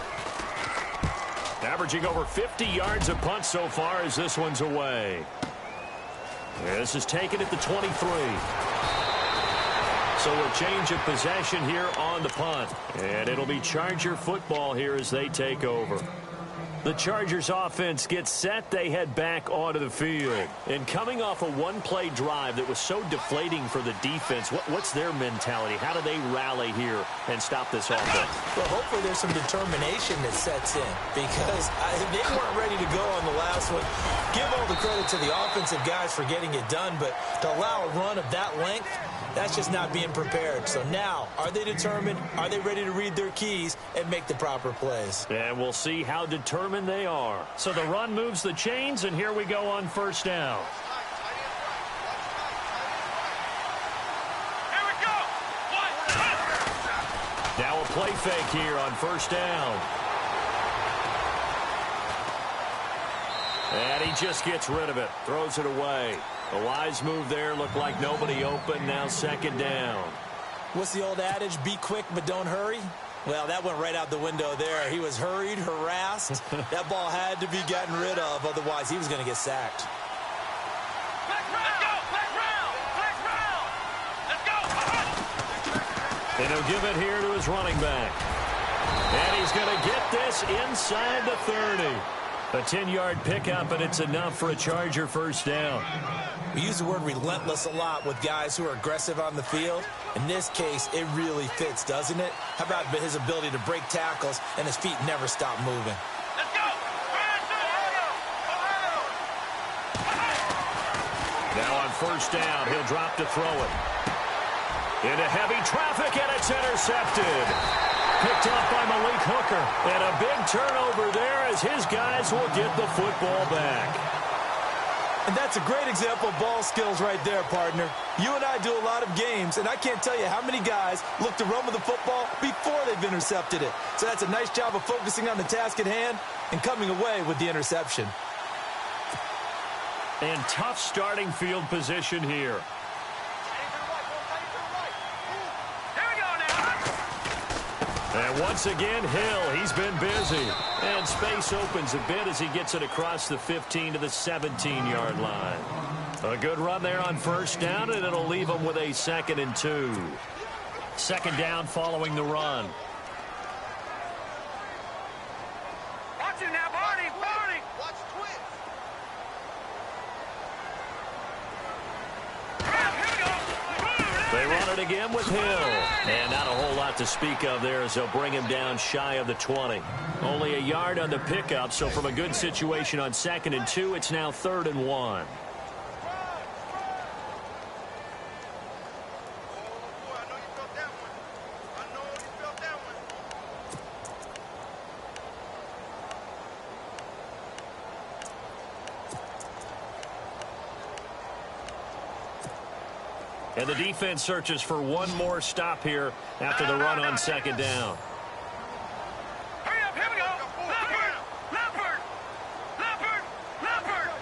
Averaging over 50 yards a punt so far as this one's away. This is taken at the 23. So a change of possession here on the punt. And it'll be Charger football here as they take over. The Chargers offense gets set. They head back onto the field. And coming off a one-play drive that was so deflating for the defense, what's their mentality? How do they rally here and stop this offense? Well, hopefully there's some determination that sets in because they weren't ready to go on the last one. Give all the credit to the offensive guys for getting it done, but to allow a run of that length, that's just not being prepared. So now, are they determined? Are they ready to read their keys and make the proper plays? And we'll see how determined they are. So the run moves the chains, and here we go on first down. Here we go. Now a play fake here on first down. And he just gets rid of it, throws it away. A wise move there, looked like nobody open, now 2nd down. What's the old adage, be quick but don't hurry? Well, that went right out the window there. He was hurried, harassed. That ball had to be gotten rid of, otherwise he was going to get sacked. Let's go. And he'll give it here to his running back. And he's going to get this inside the 30. A 10-yard pickup, and it's enough for a Charger first down. We use the word relentless a lot with guys who are aggressive on the field. In this case, it really fits, doesn't it? How about his ability to break tackles and his feet never stop moving? Let's go. Now on first down, he'll drop to throw it. Into heavy traffic, and it's intercepted. Picked up by Malik Hooker. And a big turnover there as his guys will get the football back. And that's a great example of ball skills right there, partner. You and I do a lot of games, and I can't tell you how many guys look to run with the football before they've intercepted it. So that's a nice job of focusing on the task at hand and coming away with the interception. And tough starting field position here. And once again, Hill, he's been busy. And space opens a bit as he gets it across the 15 to the 17-yard line. A good run there on first down, and it'll leave him with a 2nd and 2. Second down following the run. Watch it now, Barney, Barney. Watch twins. They run it again with Hill. And not a whole lot to speak of there as they'll bring him down shy of the 20. Only a yard on the pickup, so from a good situation on 2nd and 2, it's now 3rd and 1. And the defense searches for one more stop here after the run on 2nd down. Hurry up, here we go. Leopard, Leopard, Leopard, Leopard.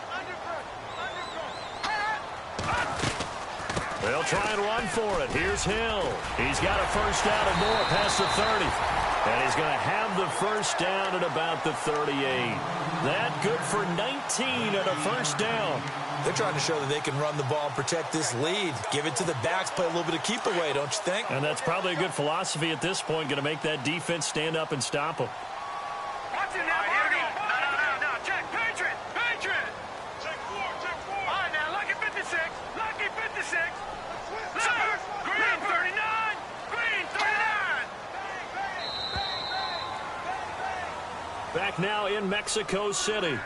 They'll try and run for it. Here's Hill. He's got a first down and more past the 30. And he's going to have the first down at about the 38. That good for 19 and a first down. They're trying to show that they can run the ball and protect this lead. Give it to the backs, play a little bit of keep away, don't you think? And that's probably a good philosophy at this point, going to make that defense stand up and stop them. Watch it now, Barney. No. Check, Patriot, Patriot. Check 4. All right, now, Lucky 56, Lucky 56. Leopard, Green 39, Green 39. Back now in Mexico City.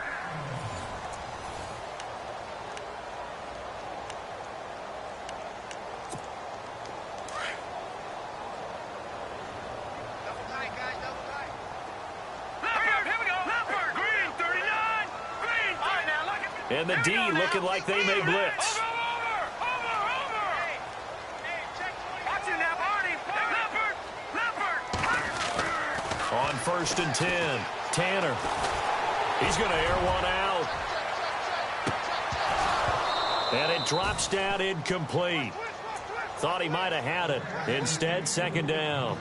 And the D looking like they may blitz. On 1st and 10, Tanner. He's going to air one out. And it drops down incomplete. Thought he might have had it. Instead, 2nd down.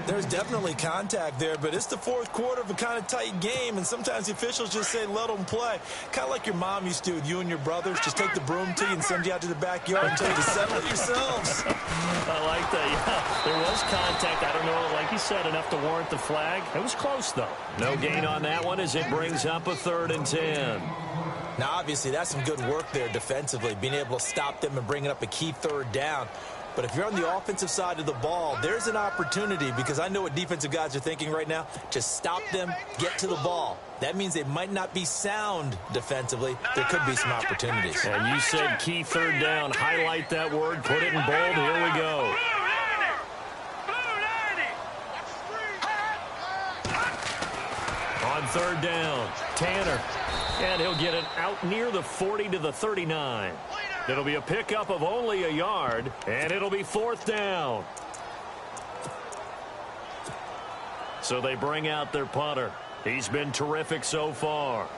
There's definitely contact there, but it's the 4th quarter of a kind of tight game, and sometimes the officials just say let them play. Kind of like your mom used to with you and your brothers. Just take the broom to you and send you out to the backyard and tell you to settle it yourselves. I like that. Yeah, there was contact. I don't know, like you said, enough to warrant the flag. It was close, though. No gain on that one as it brings up a 3rd and 10. Now, obviously, that's some good work there defensively, being able to stop them and bringing up a key 3rd down. But if you're on the offensive side of the ball, there's an opportunity, because I know what defensive guys are thinking right now. Just stop them, get to the ball. That means they might not be sound defensively. There could be some opportunities. And you said key 3rd down. Highlight that word. Put it in bold. Here we go. On 3rd down, Tanner. And he'll get it out near the 40 to the 39. It'll be a pickup of only a yard, and it'll be 4th down. So they bring out their punter. He's been terrific so far.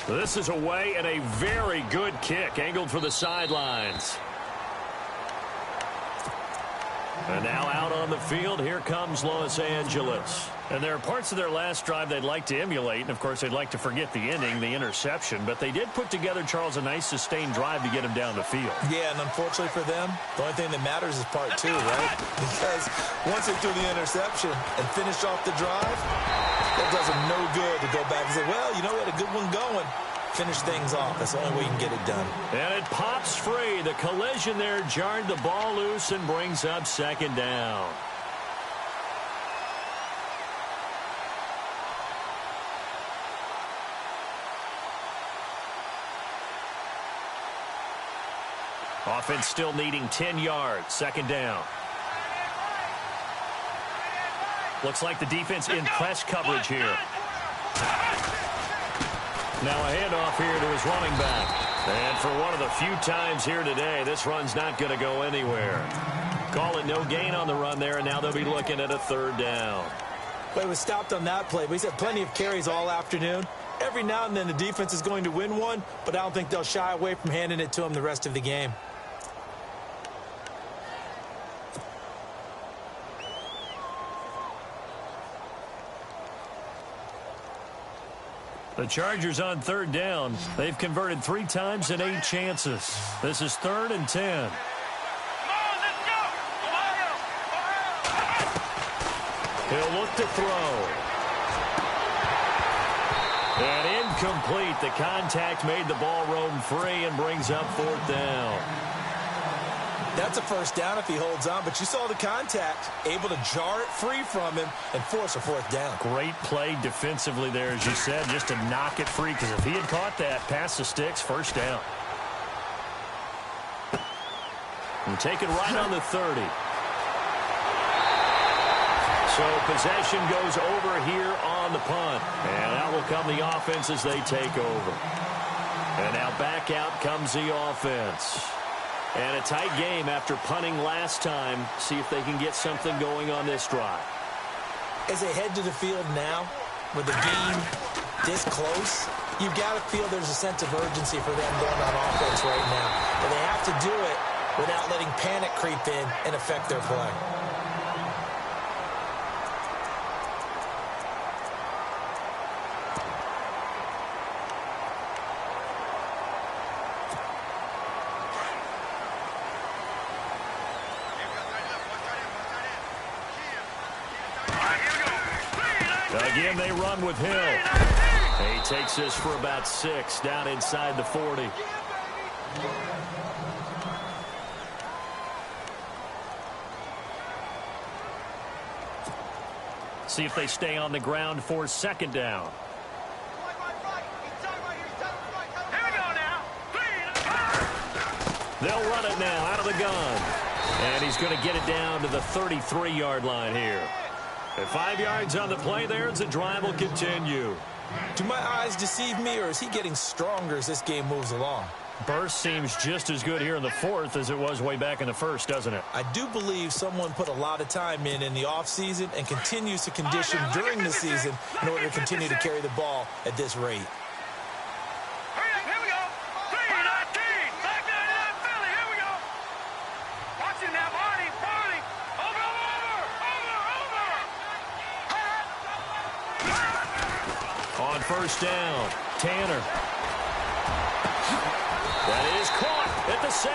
This is away and a very good kick, angled for the sidelines. And now out on the field, here comes Los Angeles. And there are parts of their last drive they'd like to emulate, and of course they'd like to forget the ending, the interception, but they did put together, Charles, a nice sustained drive to get him down the field. Yeah, and unfortunately for them, the only thing that matters is part 2, right? Because once they threw the interception and finished off the drive, that does them no good to go back and say, well, you know, we had a good one going. Finish things off. That's the only way you can get it done. And it pops free. The collision there jarred the ball loose and brings up 2nd down. Offense still needing 10 yards. 2nd down. Looks like the defense in press coverage here. Now a handoff here to his running back. And for one of the few times here today, this run's not going to go anywhere. Call it no gain on the run there, and now they'll be looking at a third down. But it was stopped on that play. But he's had plenty of carries all afternoon. Every now and then the defense is going to win one, but I don't think they'll shy away from handing it to him the rest of the game. The Chargers on third down. They've converted 3 times in 8 chances. This is 3rd and 10. He'll look to throw. And incomplete. The contact made the ball roam free and brings up 4th down. That's a first down if he holds on, but you saw the contact, able to jar it free from him and force a 4th down. Great play defensively there, as you said, just to knock it free, because if he had caught that, past the sticks, first down. And take it right on the 30. So possession goes over here on the punt. And out will come the offense as they take over. And now back out comes the offense. And a tight game after punting last time. See if they can get something going on this drive. As they head to the field now, with the game this close, you've got to feel there's a sense of urgency for them going on offense right now. But they have to do it without letting panic creep in and affect their play. Again, they run with Hill. He takes this for about 6 down inside the 40. See if they stay on the ground for 2nd down. They'll run it now out of the gun. And he's going to get it down to the 33-yard line here. At 5 yards on the play there, as the drive will continue. Do my eyes deceive me, or is he getting stronger as this game moves along? Burst seems just as good here in the 4th as it was way back in the 1st, doesn't it? I do believe someone put a lot of time in the offseason and continues to condition during the season in order to continue to carry the ball at this rate. On 1st down, Tanner. That is caught at the 7.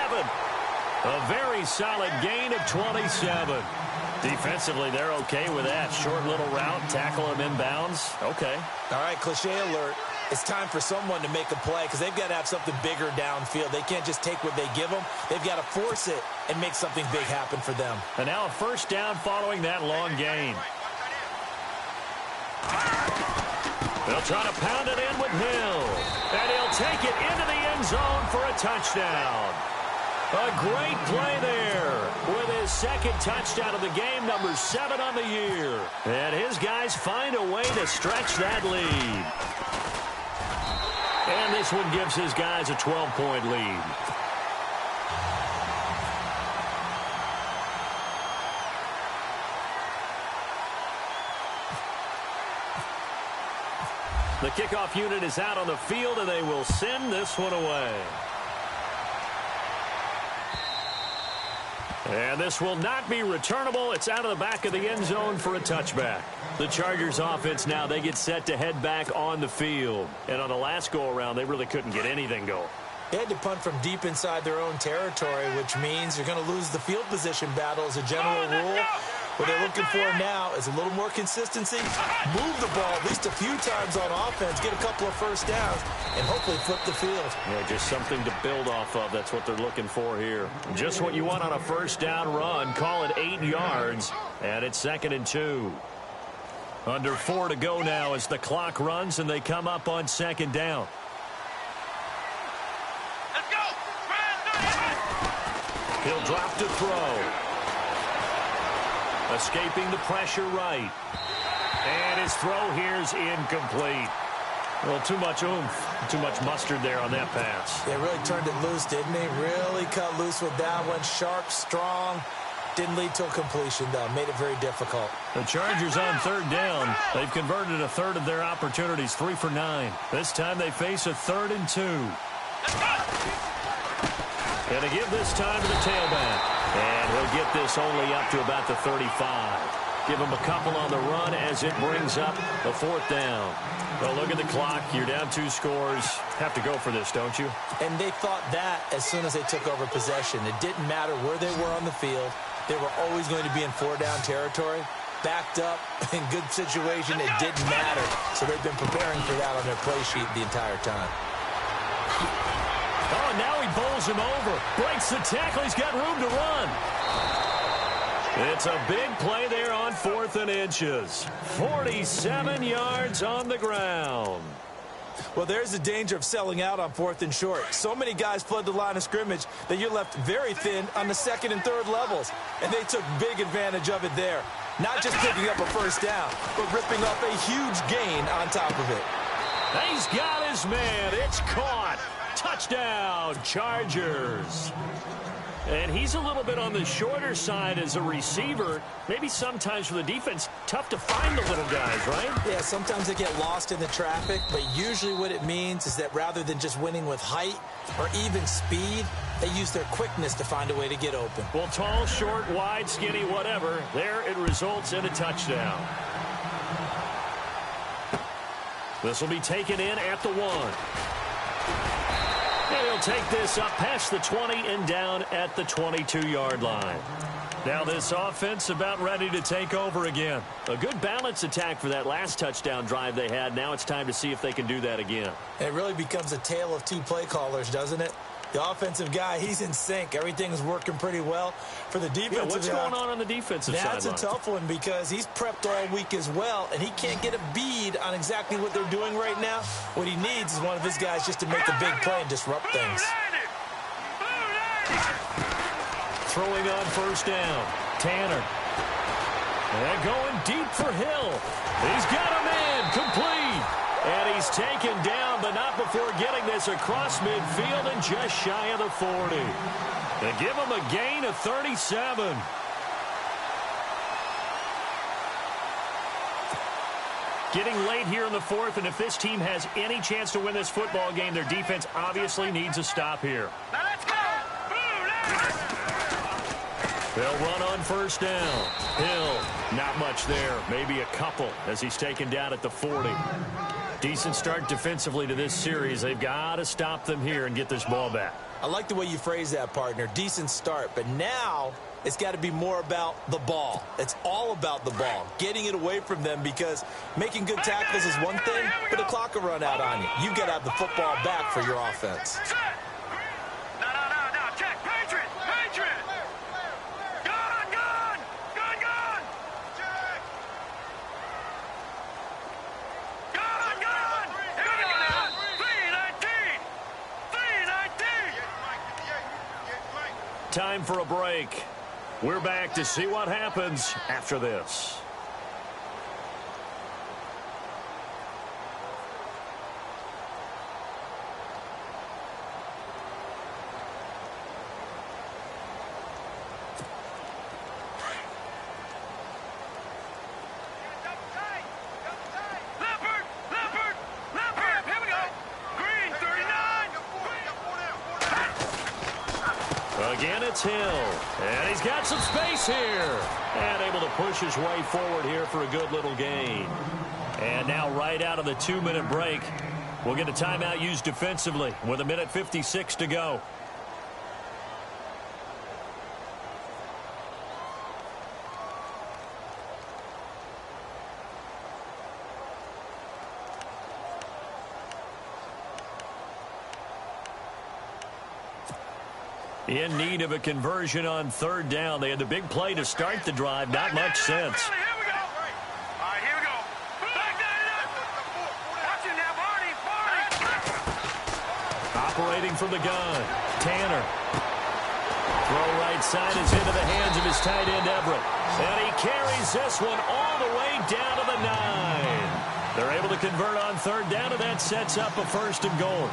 A very solid gain of 27. Defensively, they're okay with that. Short little route, tackle him inbounds. Okay. All right, cliche alert. It's time for someone to make a play because they've got to have something bigger downfield. They can't just take what they give them. They've got to force it and make something big happen for them. And now a 1st down following that long gain. They'll try to pound it in with Hill. And he'll take it into the end zone for a touchdown. A great play there with his 2nd touchdown of the game, number 7 on the year. And his guys find a way to stretch that lead. And this one gives his guys a 12-point lead. The kickoff unit is out on the field, and they will send this one away. And this will not be returnable. It's out of the back of the end zone for a touchback. The Chargers offense now, they get set to head back on the field. And on the last go-around, they really couldn't get anything going. They had to punt from deep inside their own territory, which means you're going to lose the field position battle as a general rule. What they're looking for now is a little more consistency, move the ball at least a few times on offense, get a couple of 1st downs, and hopefully flip the field. Yeah, just something to build off of. That's what they're looking for here. Just what you want on a 1st down run. Call it 8 yards, and it's 2nd and 2. Under 4 to go now as the clock runs, and they come up on 2nd down. Let's go! He'll drop to throw. Escaping the pressure right. And his throw here's incomplete. Well, too much oomph, too much mustard there on that pass. They really turned it loose, didn't they? Really cut loose with that one. Sharp, strong. Didn't lead to a completion, though. Made it very difficult. The Chargers on third down. They've converted a third of their opportunities, 3 for 9. This time they face a 3rd and 2. And to give this time to the tailback. And he'll get this only up to about the 35. Give him a couple on the run as it brings up a 4th down. Well, look at the clock. You're down 2 scores. Have to go for this, don't you? And they thought that as soon as they took over possession. It didn't matter where they were on the field. They were always going to be in 4-down territory. Backed up, in good situation, it didn't matter. So they've been preparing for that on their play sheet the entire time. Oh, and now he bowls him over. Breaks the tackle. He's got room to run. It's a big play there on 4th and inches. 47 yards on the ground. Well, there's the danger of selling out on 4th and short. So many guys flood the line of scrimmage that you're left very thin on the 2nd and 3rd levels. And they took big advantage of it there. Not just picking up a 1st down, but ripping off a huge gain on top of it. He's got his man. It's caught. Touchdown, Chargers. And he's a little bit on the shorter side as a receiver. Maybe sometimes for the defense, tough to find the little guys, right? Yeah, sometimes they get lost in the traffic, but usually what it means is that rather than just winning with height or even speed, they use their quickness to find a way to get open. Well, tall, short, wide, skinny, whatever, there it results in a touchdown. This will be taken in at the 1. And he'll take this up past the 20 and down at the 22-yard line. Now this offense about ready to take over again. A good balance attack for that last touchdown drive they had. Now it's time to see if they can do that again. It really becomes a tale of 2 play callers, doesn't it? The offensive guy, he's in sync. Everything's working pretty well. For the defensive guy, what's going on the defensive side? That's a tough one because he's prepped all week as well, and he can't get a bead on exactly what they're doing right now. What he needs is one of his guys just to make a big play and disrupt things. Throwing on 1st down. Tanner. And going deep for Hill. He's got a man. Complete. And he's taken down, but not before getting this across midfield and just shy of the 40. They give him a gain of 37. Getting late here in the 4th, and if this team has any chance to win this football game, their defense obviously needs a stop here. Now let's go. They'll run on 1st down. Hill, not much there. Maybe a couple as he's taken down at the 40. Decent start defensively to this series. They've got to stop them here and get this ball back. I like the way you phrase that, partner. Decent start, but now it's got to be more about the ball. It's all about the ball, getting it away from them, because making good tackles is one thing, but the clock will run out on you. You've got to have the football back for your offense. No, check. Patriot. Gun. Check. Gun. Here we go now. 3-19. Time for a break. We're back to see what happens after this. Again, it's Hill. And he's got some space here. And able to push his way forward here for a good little gain. And now right out of the 2-minute break, we'll get a timeout used defensively with 1:56 to go. In need of a conversion on 3rd down. They had the big play to start the drive. Not much sense. Here we go. All right, here we go. Back that up. Watch it now, Barney. Operating from the gun. Tanner. Throw right side is into the hands of his tight end, Everett. And he carries this one all the way down to the 9. They're able to convert on third down, and that sets up a 1st and goal.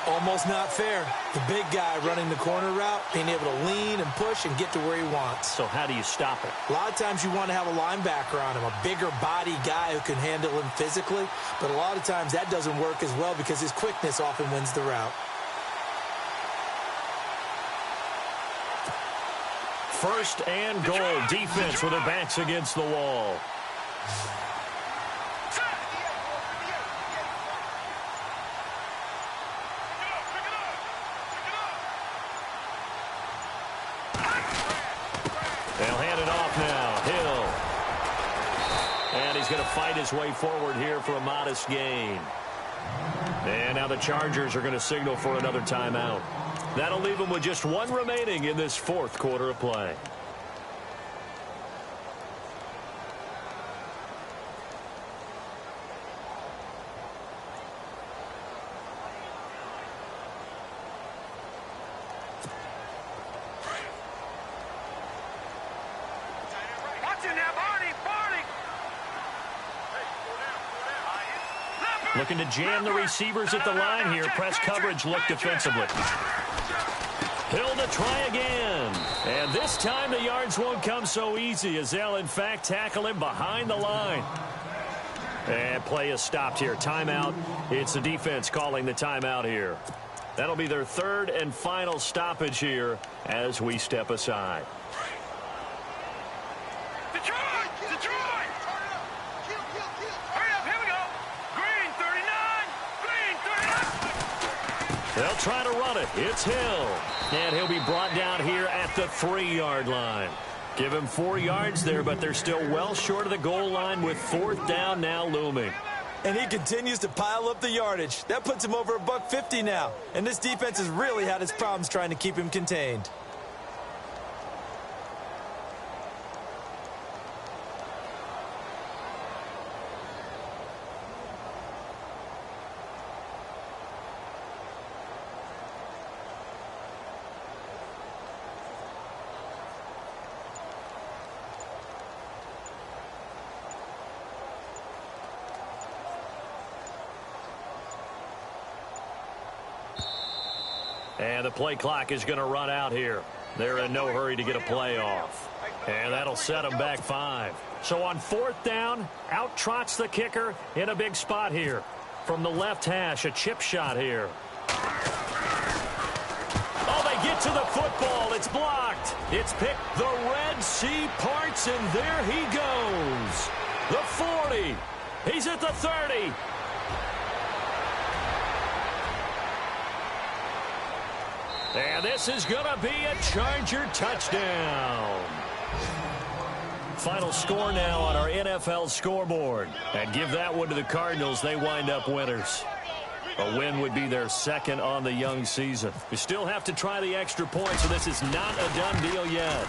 Almost not fair. The big guy running the corner route, being able to lean and push and get to where he wants. So how do you stop it? A lot of times you want to have a linebacker on him, a bigger body guy who can handle him physically. But a lot of times that doesn't work as well because his quickness often wins the route. 1st and goal. Defense with their backs against the wall. They'll hand it off now. Hill. And he's going to fight his way forward here for a modest gain. And now the Chargers are going to signal for another timeout. That'll leave them with just 1 remaining in this 4th quarter of play. Looking to jam the receivers at the line here. Press coverage look defensively. Hill to try again. And this time the yards won't come so easy as they'll, in fact, tackle him behind the line. And play is stopped here. Timeout. It's the defense calling the timeout here. That'll be their 3rd and final stoppage here as we step aside. They'll try to run it. It's Hill. And he'll be brought down here at the 3-yard line. Give him 4 yards there, but they're still well short of the goal line with 4th down now looming. And he continues to pile up the yardage. That puts him over $150 now. And this defense has really had its problems trying to keep him contained. And the play clock is going to run out here. They're in no hurry to get a play off. And that'll set them back 5. So on 4th down, out trots the kicker in a big spot here. From the left hash, a chip shot here. Oh, they get to the football. It's blocked. It's picked. The Red Sea parts, and there he goes. The 40. He's at the 30. And this is going to be a Charger touchdown. Final score now on our NFL scoreboard. And give that one to the Cardinals. They wind up winners. A win would be their 2nd on the young season. You still have to try the extra point, so this is not a done deal yet.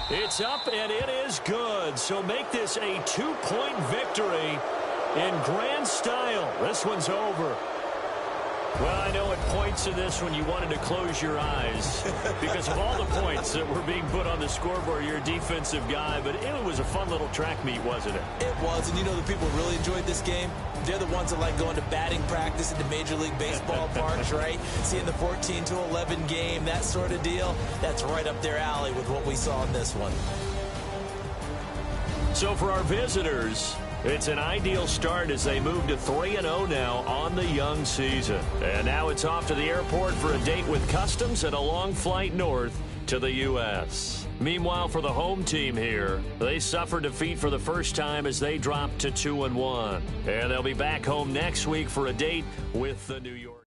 It's up, and it is good. So make this a 2-point victory in grand style. This one's over. Well, I know at points in this one you wanted to close your eyes because of all the points that were being put on the scoreboard. You're a defensive guy, but it was a fun little track meet, wasn't it? It was, and you know the people who really enjoyed this game? They're the ones that like going to batting practice at the Major League Baseball parks, right? Seeing the 14-11 game, that sort of deal. That's right up their alley with what we saw in this one. So for our visitors, it's an ideal start as they move to 3-0 now on the young season. And now it's off to the airport for a date with Customs and a long flight north to the U.S. Meanwhile, for the home team here, they suffered defeat for the first time as they dropped to 2-1. And they'll be back home next week for a date with the New York.